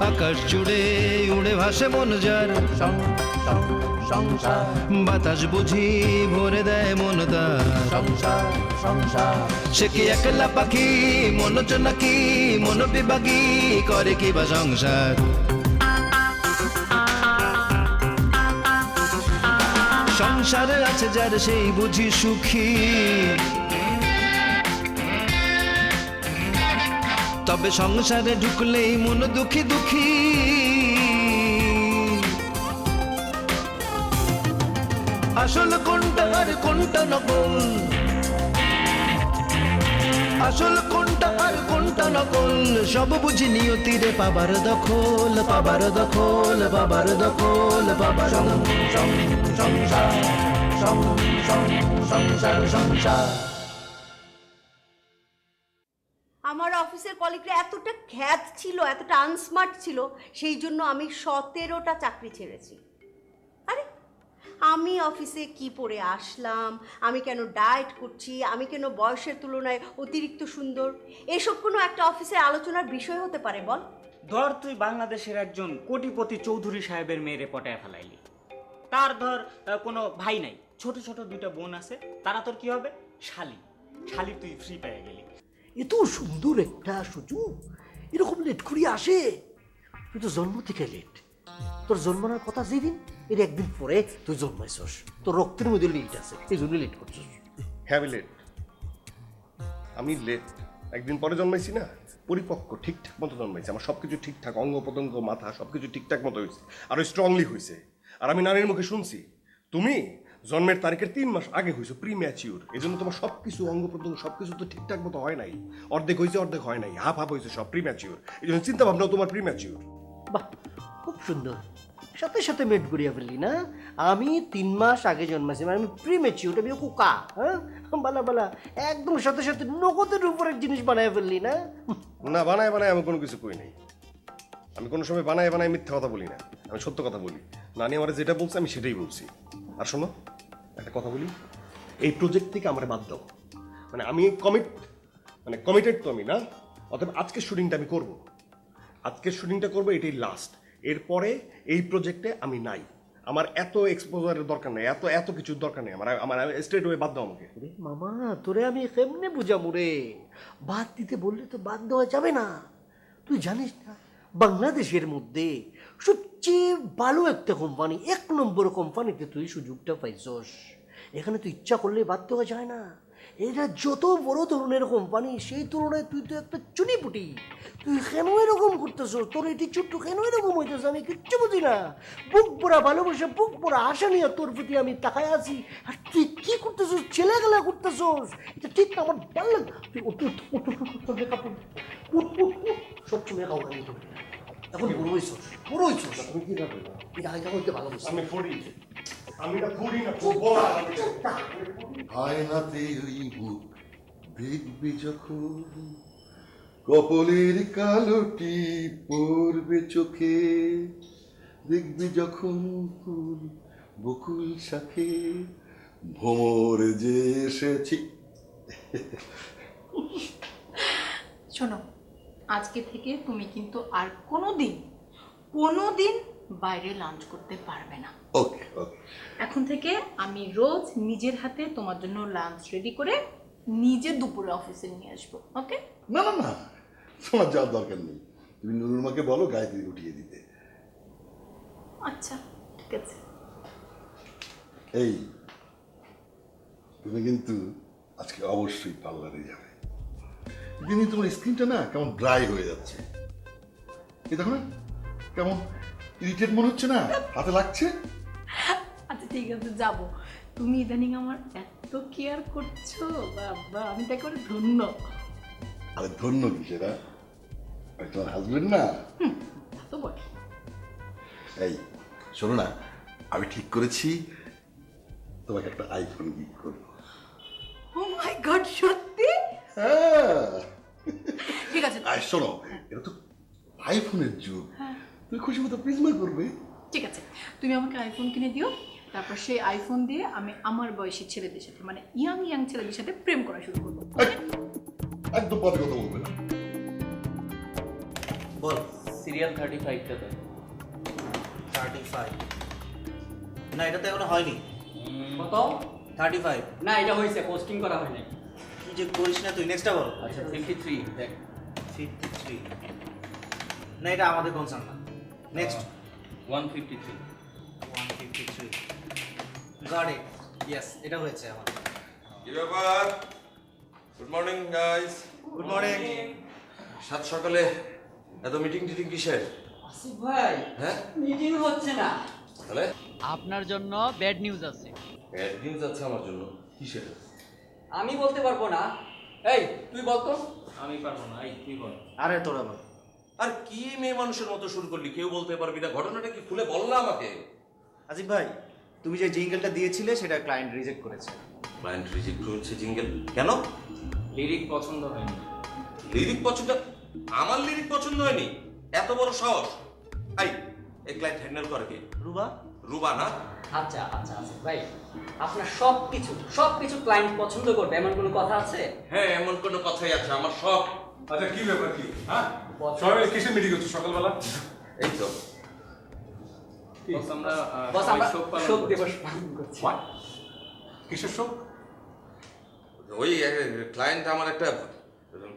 আকাশ জুড়ে উড়ে ভাসে মন যার, সংসার বাতাস বুঝি ভরে দেয় মন তার। সংসার সংসার সে কি একলা পাখি মন নাকি মন বিভাগী করে কি বা সংসার। সংসারে আছে যার সেই বুঝি সুখী, তবে সংসারে ঢুকলেই মন দুঃখী দুঃখী। আসল কোনটা আর কোনটা নকল, আসল কোনটা আর কোনটা নকল, সব বুঝি নিয়তিরে পাবার দখল, পাবার দখল, পাবার দখল, পাবার সংসার সংসার সংসার। আমার অফিসের কলিগরা এতটা খ্যাত ছিল, এতটা আনস্মার্ট ছিল, সেই জন্য আমি 17টা চাকরি ছেড়েছি। আরে আমি অফিসে কি পরে আসলাম, আমি কেন ডায়েট করছি, আমি কেন বয়সের তুলনায় অতিরিক্ত সুন্দর, এসব কোনো একটা অফিসের আলোচনার বিষয় হতে পারে বল? ধর তুই বাংলাদেশের একজন কোটিপতি চৌধুরী সাহেবের মেয়েরে পটায় ফেলাইলি, তার ধর কোনো ভাই নাই, ছোট ছোট দুইটা বোন আছে, তারা তোর কি হবে? শালি। শালি তুই ফ্রি পেয়ে গেলি। এত সুন্দর একটা সুযোগ এরকম লেট করিয়া আসে? তুই তো জন্ম থেকে লেট। তোর জন্মানোর কথা যেদিন, এর একদিন পরে তুই জন্মাইছস। তোর রক্তের মধ্যে লেট আছে, এই জন্য লেট করছস। হ্যাঁ আমি লেট, আমি লেট। একদিন পরে জন্মাইছি না, পরিপক্ক ঠিকঠাক মতো জন্মাইছি। আমার সবকিছু ঠিকঠাক, অঙ্গ প্রত্যঙ্গ মাথা সবকিছু ঠিকঠাক মতো হয়েছে, আরো স্ট্রংলি হয়েছে। আর আমি নারীর মুখে শুনছি তুমি জন্মের তারিখের 3 মাস আগে হয়েছো প্রি ম্যাচিউর। এই জন্য তোমার সবকিছু অঙ্গ প্রত্যঙ্গ সবকিছু তো ঠিকঠাক মতো হয় নাই, অর্ধেক হয়েছে অর্ধেক হয় নাই, হাফ হাফ হয়েছে, সব প্রি ম্যাচিউর। এই জন্য চিন্তা ভাবনাও তোমার প্রি ম্যাচিউর। বাহ, খুব সুন্দর। সাথে সাথে মেট করিয়া ফেললি না? আমি 3 মাস আগে জন্মাইছি, মানে আমি প্রি ম্যাচিউর, আমি কুকা। হ্যাঁ বালা বালা, একদম সাথে সাথে নগদের উপরের জিনিস বানায় ফেললি না? না, বানায় বানায় আমি কোনো কিছু কই নাই। আমি কোনো সময় বানায় বানায় মিথ্যা কথা বলি না, আমি সত্য কথা বলি। নানি আমার যেটা বলছে আমি সেটাই বলছি। আর শোনো, একটা কথা বলি, এই প্রজেক্ট থেকে আমার বাদ দাও। মানে আমি কমিটেড তো আমি না, অতএব আজকের শুটিংটা আমি করব, আজকের শুটিংটা করবো, এটাই লাস্ট। এরপরে এই প্রজেক্টে আমি নাই। আমার এত এক্সপোজারের দরকার নেই, এত এত কিছুর দরকার নেই আমার। আমার স্ট্রেট ওয়ে বাদ দাও আমাকে। মামা তোরে আমি কেমনে বুঝাবো রে? বাদ দিতে বললে তো বাদ দেওয়া যাবে না। তুই জানিস না, বাংলাদেশের মধ্যে সবচেয়ে ভালো একটা কোম্পানি, 1 নম্বর কোম্পানিতে তুই সুযোগটা পাইছস। এখানে তুই ইচ্ছা করলে বাদ দেওয়া যায় না। এটা যত বড় ধরনের কোম্পানি, সেই তুলনায় তুই তো একটা চুনিপুটি। তুই কেন এরকম করতেছ? তোর এটি ছোট্ট কেন এরকম হইতেছে আমি কিচ্ছু বুঝি না। বুক ভরা ভালোবাসা, বুক ভরা আশা নিয়ে তোর প্রতি আমি তাকায় আছি, আর তুই কি করতেছস? ছেলেগেলা করতেছস, এটা ঠিক না। আমার ভালো লাগে। তুই সবসময় কাউ খালি করবি না। এখন বড় হইছস, বড় হইছস। তুমি কি করবে? এটা আগে হইতে ভালো হইছে। আমি ফড়ি, আমি এটা ফড়ি না, ফুটবল। আয়নাতে ওই মুখ দেখবি যখন, কপলের কালোটি পড়বে চোখে, দেখবি যখন ফুল বকুল শাখে, ভোমর যে এসেছি। শোনো, আজকে থেকে তুমি কিন্তু আর কোনোদিন বাইরে লাঞ্চ করতে পারবে না। ওকে ওকে। এখন থেকে আমি রোজ নিজের হাতে তোমার জন্য লাঞ্চ রেডি করে নিজে দুপুরে অফিসে নিয়ে আসবো। ওকে? না না না, তোমার যাওয়ার দরকার নেই। তুমি নুরুর মাকে বলো গায়ত্রী উঠিয়ে দিতে। আচ্ছা ঠিক আছে। এই তুমি কিন্তু আজকে অবশ্যই পার্লারে যাবে। দিনই তোমার স্কিনটা না কেমন ড্রাই হয়ে যাচ্ছে। এই দেখো না, কেমন ইরিটেট মনে হচ্ছে না, হাতে লাগছে। আচ্ছা ঠিক আছে, যাবো। তুমি ইদানিং আমার এত কেয়ার করছো, বাবা আমি তো একেবারে ধন্য। আরে ধন্য কি সেটা, তোমার হাজবেন্ড না। তা তো বটে। এই শোনো না, আমি ঠিক করেছি তোমাকে একটা আইফোন গিফট করবো। ও মাই গড, সত্যি? হ্যাঁ ঠিক আছে। আর শোনো, এটা তো আইফোনের যুগ, তুমি খুশি মতো প্রিজমা করবে। ঠিক আছে, তুমি আমাকে আইফোন কিনে দিও, তারপর সেই আইফোন দিয়ে আমি আমার বয়সী ছেলেদের সাথে, মানে ইয়াং ছেলেদের সাথে প্রেম করা শুরু করবো। একদম বাজে কথা বলবে না। বল সিরিয়াল 35টা দেন। 35 না, এটা তো এখনো হয়নি। কত? 35 না, এটা হয়েছে, পোস্টিং করা হয় নাই। কি যে করিস না তুই, নেক্সটটা বল। আচ্ছা 53 দেখ। 53 না, এটা আমাদের কনসার্ন না। নেক্সট 153। 153 গট ইট, ইয়েস, এটা হয়েছে আমার। কি ব্যাপার? Good morning guys. Good morning. সাত সকালে এত মিটিং টিটিং কিসের? আসিফ ভাই, হ্যাঁ মিটিং হচ্ছে না। তাহলে আপনার জন্য ব্যাড নিউজ আছে। ব্যাড নিউজ আছে আমার জন্য? কিসের? আমি বলতে পারবো না। এই তুই বল তো। আমি পারবো না, এই তুই বল। আরে তোরা বল। আর কি মেয়ে মানুষের মতো শুরু করলি? কেউ বলতে পারবি না? ঘটনাটা কি খুলে বল না আমাকে। আজিব ভাই, তুমি যে জিঙ্গেলটা দিয়েছিলে সেটা ক্লায়েন্ট রিজেক্ট করেছে। ক্লায়েন্ট রিজেক্ট করেছে জিঙ্গেল? কেন? লিরিক পছন্দ হয়নি। লিরিক পছন্দ? আমার লিরিক পছন্দ হয়নি? এত বড় সাহস! এই ক্লায়েন্ট হ্যান্ডেল করে কে? রুবা। রুবা না? আচ্ছা আচ্ছা আসিফ ভাই, আপনার সবকিছু ক্লায়েন্ট পছন্দ করবে এমন কোনো কথা আছে? হ্যাঁ, এমন কোনো কথাই আছে। আমার সব। আচ্ছা কি ব্যাপার কি? হ্যাঁ, সবাই মিলে কিসের মিটিং হচ্ছে সকালবেলা? এই তো বস, আমরা বস, আমরা শোক পালন শোক করছি। দিবস পালন করছি। কিসের শোক? ওই ক্লায়েন্ট আমার একটা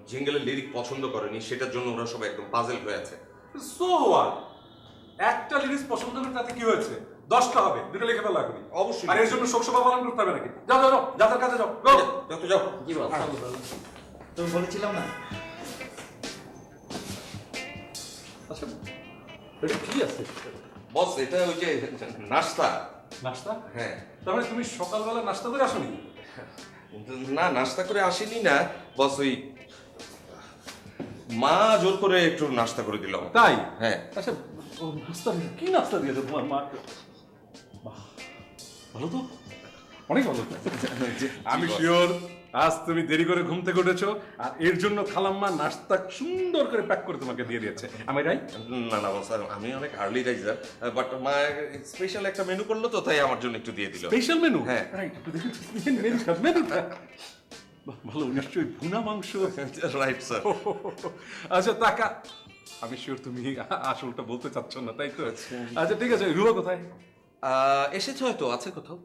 জিঙ্গেলের লিরিক পছন্দ করেনি, সেটার জন্য ওরা সবাই একদম পাজল হয়ে আছে। So what? একটা লিরিক্স পছন্দ করে তাতে কি হয়েছে? 10টা হবে, দুটো লিখে ফেলা লাগবে। অবশ্যই। আর এর জন্য শোক সভা পালন করতে হবে নাকি? যাও যাও যাও, যাদের কাছে যাও। যাও যাও তো যাও। জি বস। তুমি বলেছিলাম না? আচ্ছা, এটা কি আছে? বস, এটা ওই যে নাস্তা। নাস্তা? হ্যাঁ। তার মানে তুমি সকালবেলা নাস্তা করে আসোনি? না, নাস্তা করে আসেনি না বস, ওই মা জোর করে একটু নাস্তা করে দিল আমাকে। তাই? হ্যাঁ। আচ্ছা, ও নাস্তা কি নাস্তা দিয়েছে তোমার মা? বাহ, ভালো তো, অনেক ভালো। আমি শিওর আজ তুমি দেরি করে ঘুম থেকে উঠেছো আর এর জন্য খালাম্মা নাস্তা সুন্দর করে প্যাক করে তোমাকে দিয়ে দিয়েছে। আমি রাইট? না না বস, আমি অনেক আর্লি রাইজার, বাট মা স্পেশাল একটা মেনু করলো তো, তাই আমার জন্য একটু দিয়ে দিল। Special menu? হ্যাঁ। রাইট, মেনুটা ভালো, নিশ্চয়ই ভুনা মাংস। Right sir. আচ্ছা টাকা, আমি শিওর তুমি আসলটা বলতে চাচ্ছ না, তাই তো? আচ্ছা ঠিক আছে, রুবা কোথায়? এসেছে হয়তো, আছে কোথাও।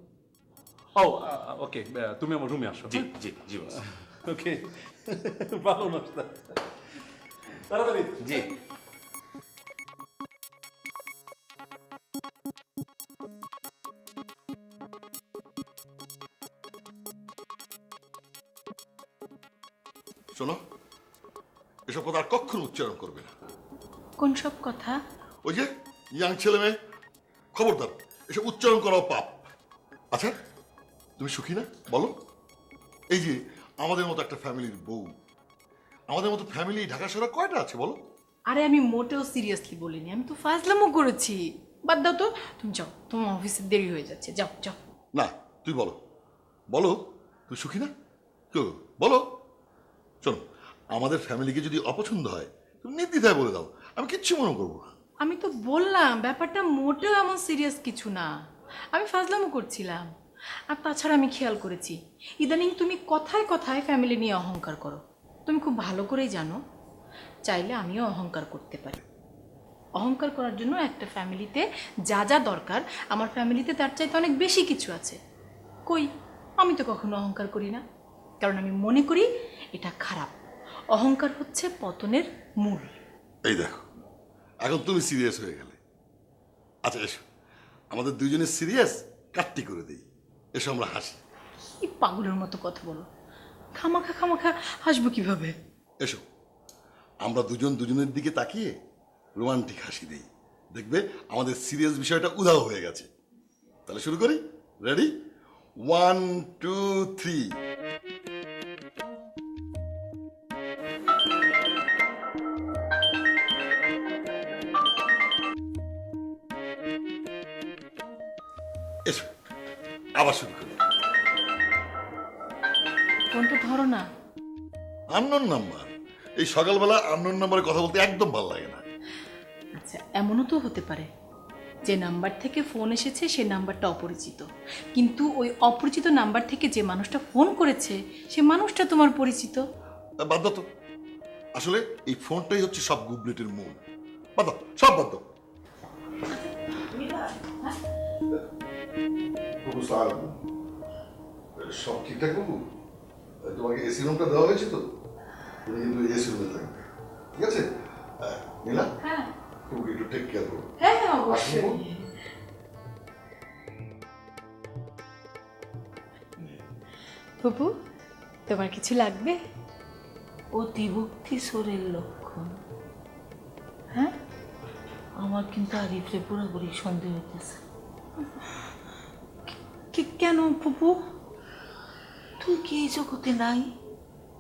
ও ওকে, তুমি আমার রুমে আসো। জি জি জি বস। ওকে, ভালো নাস্তা, তাড়াতাড়ি। জি। শোনো, এসব কথা আর কখনো উচ্চারণ করবে না। কোন সব কথা? ওই যে ইয়াং ছেলে মেয়ে, খবরদার এসব উচ্চারণ করাও পাপ। আচ্ছা, তুমি সুখী না বলো? এই যে আমাদের মতো একটা ফ্যামিলির বউ, আমাদের মতো ফ্যামিলি ঢাকা শহরে কয়টা আছে বলো? আরে আমি মোটেও সিরিয়াসলি বলিনি, আমি তো ফাজলামো করেছি। বাদ দাও তো, তুমি যাও, তোমার অফিসে দেরি হয়ে যাচ্ছে, যাও যাও। না, তুই বলো, বলো তুই সুখী না? কেউ বলো। শোনো, আমাদের ফ্যামিলিকে যদি অপছন্দ হয় তুমি নির্দ্বিধায় বলে দাও, আমি কিচ্ছু মনে করবো না। আমি তো বললাম ব্যাপারটা মোটেও এমন সিরিয়াস কিছু না, আমি ফাজলামো করছিলাম। আর তাছাড়া আমি খেয়াল করেছি ইদানিং তুমি কথায় কথায় ফ্যামিলি নিয়ে অহংকার করো। তুমি খুব ভালো করেই জানো চাইলে আমিও অহংকার করতে পারি। অহংকার করার জন্য একটা ফ্যামিলিতে যা যা দরকার আমার ফ্যামিলিতে তার চাইতে অনেক বেশি কিছু আছে। কই, আমি তো কখনো অহংকার করি না, কারণ আমি মনে করি এটা খারাপ। অহংকার হচ্ছে পতনের মূল। এই দেখো, এখন তুমি সিরিয়াস হয়ে গেলে। আচ্ছা এসো, আমাদের দুজনের সিরিয়াস কাটটি করে দিই, এসো আমরা হাসি। কি পাগলের মতো কথা বলো, খামাখা খামাখা হাসবো কিভাবে? এসো, আমরা দুজন দুজনের দিকে তাকিয়ে রোমান্টিক হাসি দিই, দেখবে আমাদের সিরিয়াস বিষয়টা উধাও হয়ে গেছে। তাহলে শুরু করি। রেডি? 1 2 3। এসো, আবার শুরু করি। ফোনটা ধরো না। আননোন নাম্বার, এই সকালবেলা আননোন নাম্বারে কথা বলতে একদম ভালো লাগে না। আচ্ছা, এমনও তো হতে পারে যে নাম্বার থেকে ফোন এসেছে সে নাম্বারটা অপরিচিত, কিন্তু ওই অপরিচিত নাম্বার থেকে যে মানুষটা ফোন করেছে সে মানুষটা তোমার পরিচিত। বাদ দাও তো, আসলে এই ফোনটাই হচ্ছে সব গুবলেটের মূল। বাদ দাও, সব বাদ দাও। বাবু, সালাম। সব ঠিকঠাক বাবু? তোমাকে এসি রুমটা দেওয়া হয়েছে তো? তুমি কিন্তু এসি রুমে থাকবে, ঠিক আছে? নীলা, হ্যাঁ তুমি একটু টেক কেয়ার করো। হ্যাঁ হ্যাঁ অবশ্যই। ফুপু, তোমার কিছু লাগবে? অতিভক্তি সোরের লক্ষণ। হ্যাঁ, আমার কিন্তু আরিফরে পুরোপুরি সন্দেহ হইতেছে। কেন ফুপু? তুই কি এই জগতে নাই?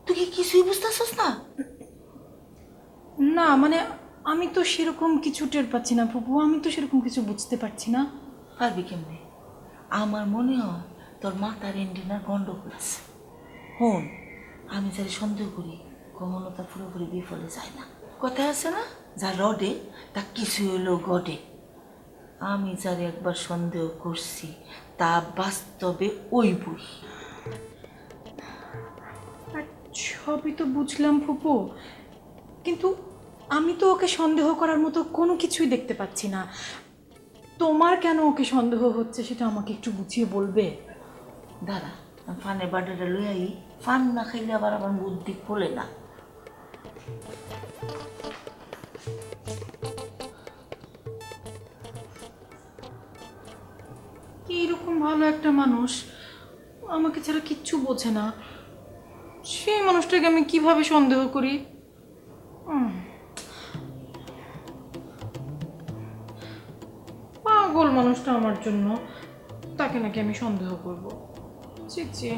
তুই কি কিছুই বুঝতেছস না? না মানে আমি তো সেরকম কিছু টের পাচ্ছি না ফুপু, আমি তো সেরকম কিছু বুঝতে পারছি না। পারবি কেমনে? আমার মনে হয় তোর মাথার এন্ডিনার গন্ডগোল আছে। হন, আমি যারা সন্দেহ করি কখনো তা পুরোপুরি বিফলে যায় না। কথা আছে না, যা রডে তা কিছু হলো গডে। আমি যারা একবার সন্দেহ করছি তা বাস্তবে ওই বই। সবই তো বুঝলাম ফুপু, কিন্তু আমি তো ওকে সন্দেহ করার মতো কোনো কিছুই দেখতে পাচ্ছি না। তোমার কেন ওকে সন্দেহ হচ্ছে সেটা আমাকে একটু বুঝিয়ে বলবে? দাঁড়া, ফানের বাটাটা লই আই। ফান না খাইলে আবার আমার বুদ্ধি খোলে না। এইরকম ভালো একটা মানুষ আমাকে ছাড়া কিচ্ছু বোঝে না, সেই মানুষটাকে আমি কিভাবে সন্দেহ করি? পাগল মানুষটা আমার জন্য, তাকে নাকি আমি সন্দেহ করব? ছি ছি।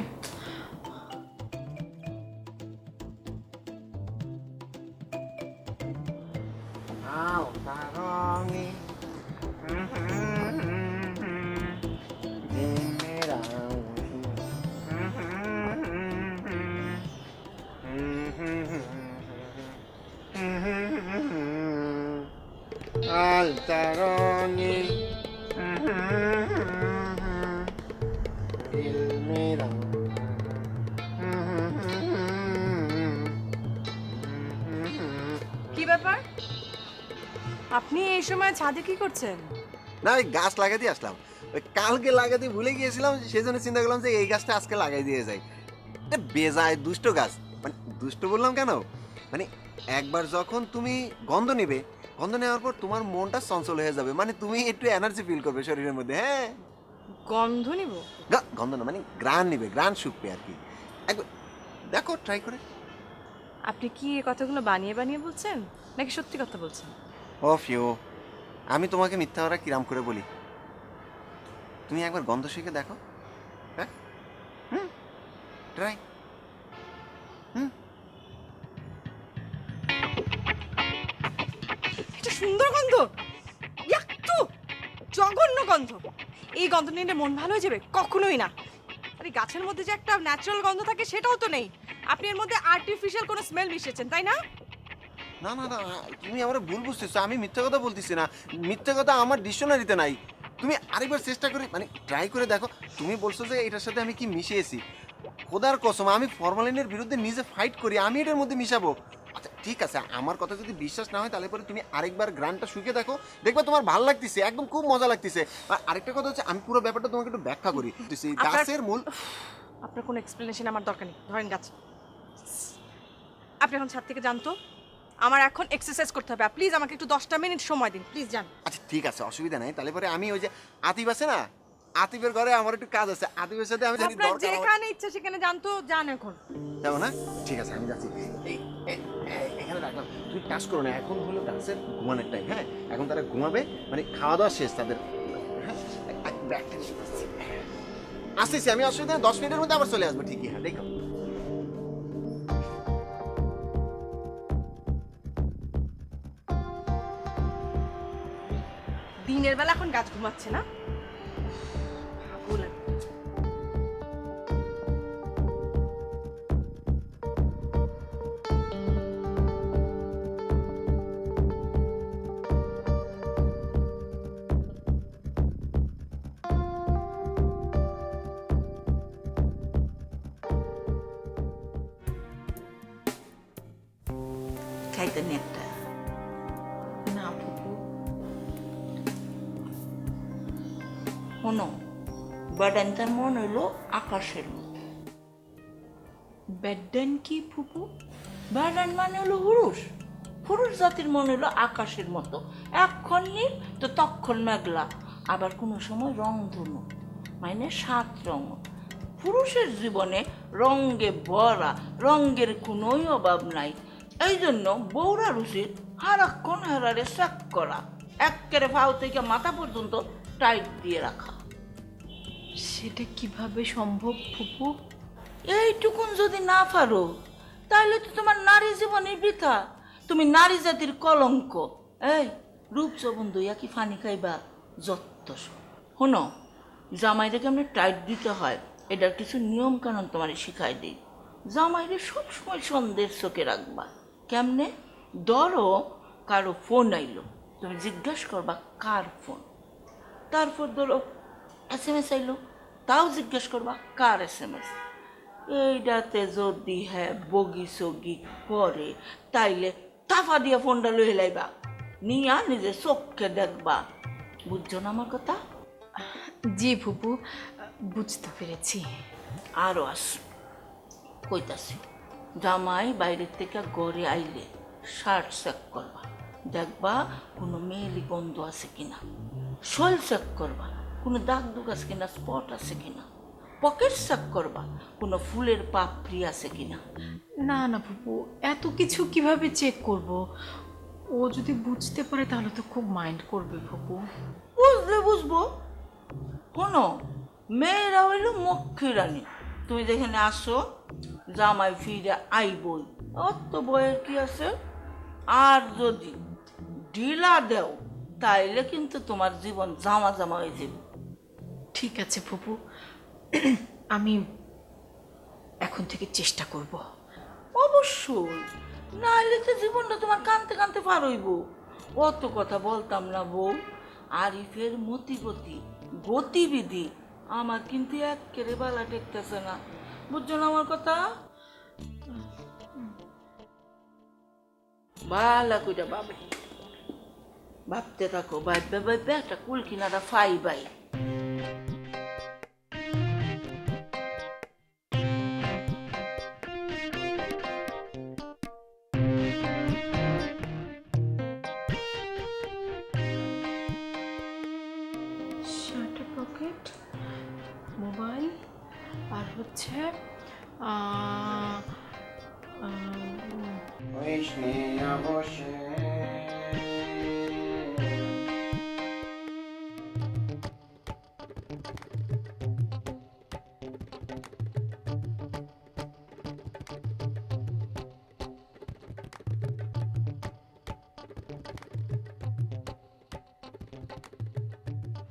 কি ব্যাপার, আপনি এই সময় ছাদে কি করছেন? না, ওই গাছ লাগাই দিয়ে আসলাম। ওই কালকে লাগাতে ভুলে গিয়েছিলাম, সেই জন্য চিন্তা করলাম যে এই গাছটা আজকে লাগাই দিয়ে যাই। এটা বেজায় দুষ্ট গাছ। মানে দুষ্ট বললাম কেন, মানে একবার যখন তুমি গন্ধ নেবে, গন্ধ নেওয়ার পর তোমার মনটা চঞ্চল হয়ে যাবে, মানে তুমি একটু এনার্জি ফিল করবে শরীরের মধ্যে। হ্যাঁ, গন্ধ নিব? গন্ধ না, মানে গ্রান নিবে, গ্রান শুকবে আর কি। একবার দেখো, ট্রাই করে। আপনি কি এই কথাগুলো বানিয়ে বানিয়ে বলছেন নাকি সত্যি কথা বলছেন? ও ফিও, আমি তোমাকে মিথ্যা ওরা কিরাম করে বলি? তুমি একবার গন্ধ শিখে দেখো। হ্যাঁ, ট্রাই। এটা সুন্দর গন্ধ, একটু জঘন্য গন্ধ। এই গন্ধ নিলে মন ভালো হয়ে যাবে? কখনোই না। আরে গাছের মধ্যে যে একটা ন্যাচারাল গন্ধ থাকে সেটাও তো নেই। আপনি এর মধ্যে আর্টিফিশিয়াল কোনো স্মেল মিশিয়েছেন, তাই না? না না না, তুমি আমার ভুল বুঝতেছো। আমি মিথ্যা কথা বলতেছি না, মিথ্যা কথা আমার ডিকশনারিতে নাই। তুমি আরেকবার চেষ্টা করে, মানে ট্রাই করে দেখো। তুমি বলছো যে এটার সাথে আমি কি মিশিয়েছি। খোদার কসম, আমি ফরমালিনের বিরুদ্ধে নিজে ফাইট করি, আমি এটার মধ্যে মিশাবো? আচ্ছা ঠিক আছে, আমার কথা যদি বিশ্বাস না হয় তাহলে পরে তুমি আরেকবার গ্রানটা শুকে দেখো, দেখবে তোমার ভালো লাগতেছে, একদম খুব মজা লাগতেছে। আর আরেকটা কথা হচ্ছে, আমি পুরো ব্যাপারটা তোমাকে একটু ব্যাখ্যা করি। গাছের মূল, আপনার কোনো এক্সপ্লেনেশন আমার দরকার নেই। ধরেন গাছ, আপনি এখন ছাদ থেকে যান তো, আমার এখন এক্সারসাইজ করতে হবে। প্লিজ আমাকে একটু 10টা মিনিট সময় দিন, প্লিজ যান। আচ্ছা ঠিক আছে, অসুবিধা নাই। তাহলে পরে আমি ওই যে আতিফ আছে না, আতিফের ঘরে আমার একটু কাজ আছে, আতিফের সাথে আমি জানি আপনার দরকার আমার। যেখানে ইচ্ছা সেখানে যান তো, যান এখন। যাবো না? ঠিক আছে, আমি যাচ্ছি। এখানে রাখলাম, তুই কাজ করো না। এখন হলো গাছের ঘুমানোর টাইম। হ্যাঁ, এখন তারা ঘুমাবে, মানে খাওয়া দাওয়া শেষ তাদের। হ্যাঁ, আসতেছি আমি, অসুবিধা নেই। 10 মিনিটের মধ্যে আবার চলে আসবো। ঠিকই, হ্যাঁ দেখো। দিনের বেলা এখন গাছ ঘুমাচ্ছে না? বলেন। খাইতেন একটা? না আপু, শোনো, বেডাইনটার মন হইলো আকাশের মতো। বেডডেন কি ফুপু? বেডাইন মানে হলো পুরুষ, পুরুষ জাতির মন হলো আকাশের মতো, এক্ষণ নীল তো তখন মেঘলা, আবার কোনো সময় রং ধনু, মানে 7 রঙ। পুরুষের জীবনে রঙে ভরা, রঙের কোনোই অভাব নাই। এই জন্য বউরার উচিত সারাক্ষণ হেরারে চেক করা, একেবারে পাও থেকে মাথা পর্যন্ত টাইট দিয়ে রাখা। সেটা কিভাবে সম্ভব ফুপু? এইটুকুন যদি না পারো তাহলে তো তোমার নারী জীবনের বৃথা, তুমি নারী জাতির কলঙ্ক। এই রূপ যৌবন দইয়া কি ফানি খাইবা? যত শোনো, জামাইরে কেমন টাইট দিতে হয় এটার কিছু নিয়ম কানুন তোমার শিখাই দিই। জামাইরে সবসময় সন্দেহের চোখে রাখবা। কেমনে? ধরো কারো ফোন আইলো, তুমি জিজ্ঞাসা করবা কার ফোন। তারপর ধরো SMS আইলো, তাও জিজ্ঞেস করবা কার SMS। এইটাতে যদি হ্যাঁ বগি সগি করে তাইলে তাফা দিয়ে ফোনটা লয়ে লাইবা, নিয়া নিজে চোখকে দেখবা। বুঝছো না আমার কথা? জি ফুপু, বুঝতে পেরেছি। আরো আস কইতাছি, জামাই বাইরের থেকে ঘরে আইলে শার্ট চেক করবা, দেখবা কোনো মেয়েলি গন্ধ আছে কিনা। শোল চেক করবা, কোনো দাগ দুগ আছে কিনা, স্পট আছে কিনা। পকেট চেক করবা, কোনো ফুলের পাপড়ি আছে কিনা। না না ফুপু, এত কিছু কিভাবে চেক করব? ও যদি বুঝতে পারে তাহলে তো খুব মাইন্ড করবে ফুপু। বুঝলে বুঝবো। শোনো, মেয়েরা হইল মক্ষী রানী। তুমি যেখানে আসো জামাই ফিরে আইবই, অত বয়ের কি আছে। আর যদি ঢিলা দেও তাইলে কিন্তু তোমার জীবন জামা জামা হয়ে যাবে। ঠিক আছে ফুপু, আমি এখন থেকে চেষ্টা করব। অবশ্যই, নাহলে তো জীবনটা তোমার কানতে কানতে পার হইব। অত কথা বলতাম না বউ, আরিফের মতিগতি গতিবিধি আমার কিন্তু একেবারে বালা টেকতেছে না। বুঝছো না আমার কথা? বালা কইটা বাবু ভাবতে থাকো, ভাববে ভাববে একটা কুল কিনারা ফাই বাই। শার্টের পকেট, মোবাইল, আর হচ্ছে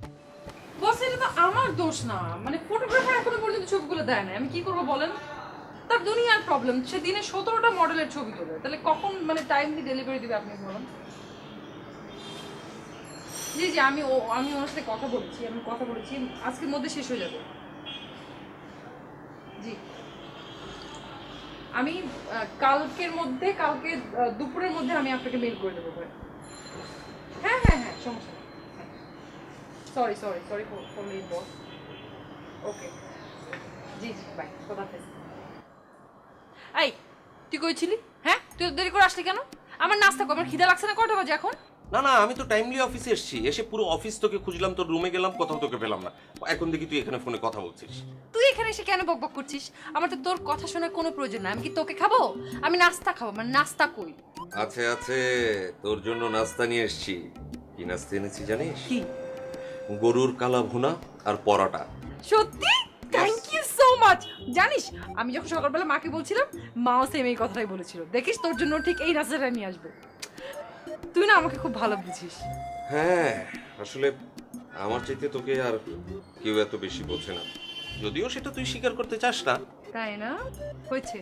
বস, এটা তো আমার দোষ না, মানে ফটোগ্রাফার এখনো পর্যন্ত ছবিগুলো দেয় না, আমি কি করবো বলেন? তার দুনিয়ার প্রবলেম, সে দিনে 17টা মডেলের ছবি তোলে, তাহলে কখন মানে টাইমলি ডেলিভারি দিবে আপনি বলেন? জি জি, আমি ওনার সাথে কথা বলেছি, আজকের মধ্যে শেষ হয়ে যাবে। জি, আমি কালকে দুপুরের মধ্যে আমি আপনাকে মেল করে দেবো। হ্যাঁ হ্যাঁ হ্যাঁ, সমস্যা নেই। Sorry for late boss. Okay, জি জি, বাই, খোদা হাফেজ। এই, তুই কইছিলি? হ্যাঁ, তুই দেরি করে আসলি কেন? আমার নাস্তা কর, আমার খিদে লাগছে না। কয়টা বাজে এখন? না না, আমি তো টাইমলি অফিসে এসেছি, এসে পুরো অফিস তোকে খুঁজলাম, তোর রুমে গেলাম, কোথাও তোকে পেলাম না। এখন দেখি তুই এখানে ফোনে কথা বলছিস। তুই এখানে এসে কেন বকবক করছিস? আমার তো তোর কথা শোনার কোনো প্রয়োজন নাই। আমি কি তোকে খাবো? আমি নাস্তা খাবো, মানে নাস্তা কই? আছে, তোর জন্য নাস্তা নিয়ে এসেছি। কি নাস্তা এনেছি জানিস? কি? গরুর কালা ভুনা আর পরোটা। সত্যি? Thank you so much. জানিস, আমি যখন সকালবেলা মাকে বলছিলাম, মাও সেম এই কথাটাই বলেছিল। দেখিস, তোর জন্য ঠিক এই নাস্তাটা নিয়ে আসবে। তুই না আমাকে খুব ভালো বুঝিস। হ্যাঁ, আসলে আমার চাইতে তোকে আর কেউ এত বেশি বোঝে না, যদিও সেটা তুই স্বীকার করতে চাস না। তাই না? হয়েছে,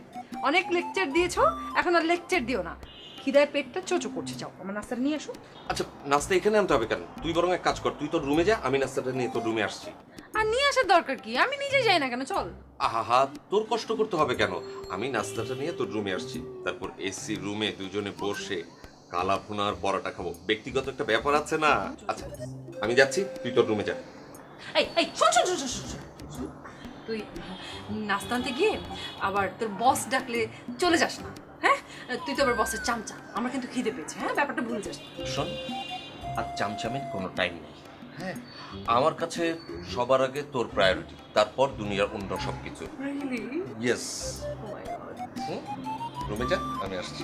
অনেক লেকচার দিয়েছো, এখন আর লেকচার দিও না। খিদায় পেটটা চোচো করছে, যাও আমার নাস্তাটা নিয়ে আসো। আচ্ছা, নাস্তা এখানে আনতে হবে কেন? তুই বরং এক কাজ কর, তুই তোর রুমে যা, আমি নাস্তাটা নিয়ে তোর রুমে আসছি। আর নিয়ে আসার দরকার কি? আমি নিজে যাই না কেন? চল। আহা, তোর কষ্ট করতে হবে কেন? আমি নাস্তাটা নিয়ে তোর রুমে আসছি, তারপর এসি রুমে দুজনে বসে কালা ভুনা আর পরোটা খাবো। ব্যক্তিগত একটা ব্যাপার আছে না? আচ্ছা, আমি যাচ্ছি, তুই তোর রুমে যা। এই এই শোন শোন শোন শোন শোন, শোন, শোন। তুই নাস্তা আনতে গিয়ে আবার তোর বস ডাকলে চলে যাস না, হ্যাঁ? তুই তো আবার বসের চামচা, আমার কিন্তু খিদে পেয়েছে, হ্যাঁ? ব্যাপারটা ভুলে যাস না। শোন, আর চামচামের কোনো টাইম নেই। হ্যাঁ, আমার কাছে সবার আগে তোর প্রায়োরিটি, তারপর দুনিয়ার অন্য সব কিছু। ইয়েস। রুমে যা, আমি আসছি।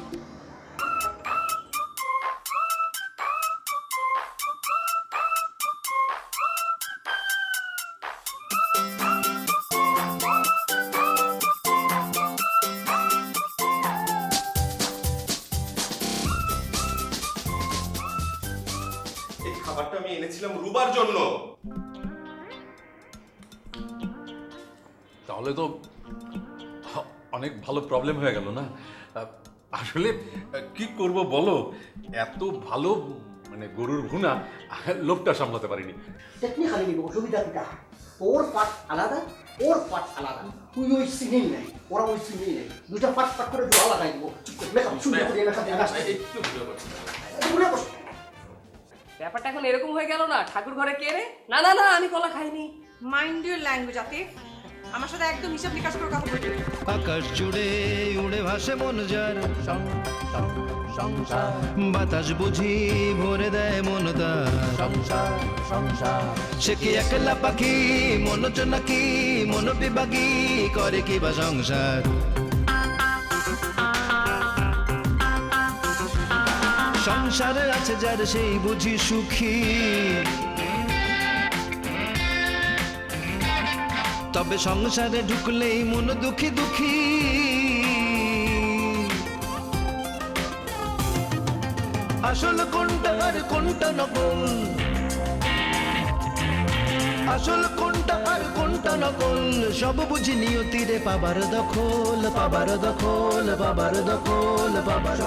এই খাবারটা আমি এনেছিলাম রুবার জন্য। তাহলে তো অনেক ভালো প্রবলেম হয়ে গেল না? আসলে কি করব বলো, এত ভালো মানে গরুর ভুনা লোভটা সামলাতে পারিনি। টেকনিক্যালি নিব, অসুবিধা কিটা? ওর পাট আলাদা, ওর পাট আলাদা। তুই ওই সিনেই নাই, ওরা ওই সিনেই নাই। দুটা পাট পাট করে জোড়া লাগাই দিব। মেকআপ শুরু করে ব্যাপারটা এখন এরকম হয়ে গেল না, ঠাকুর ঘরে কে রে? না না না, আমি কলা খাইনি। মাইন্ড ইউর ল্যাঙ্গুয়েজ আতিফ, আমার সাথে একদম হিসাব নিকাশ করে কথা বলবি। আকাশ জুড়ে উড়ে ভাসে মন যার, বাতাস বুঝি ভরে দেয় মন তার, সে কি একলা পাখি মন নাকি মন বিভাগী করে কি বা সংসার। সংসারে আছে যার সেই বুঝি সুখী, তবে সংসারে ঢুকলেই মন দুঃখী দুঃখী। আসল কোনটা আর কোনটা নকল, আসল কোনটা আর কোনটা নকল, সব বুঝি নিয়তিরে পাবার দখল, পাবার দখল, পাবার দখল, পাবার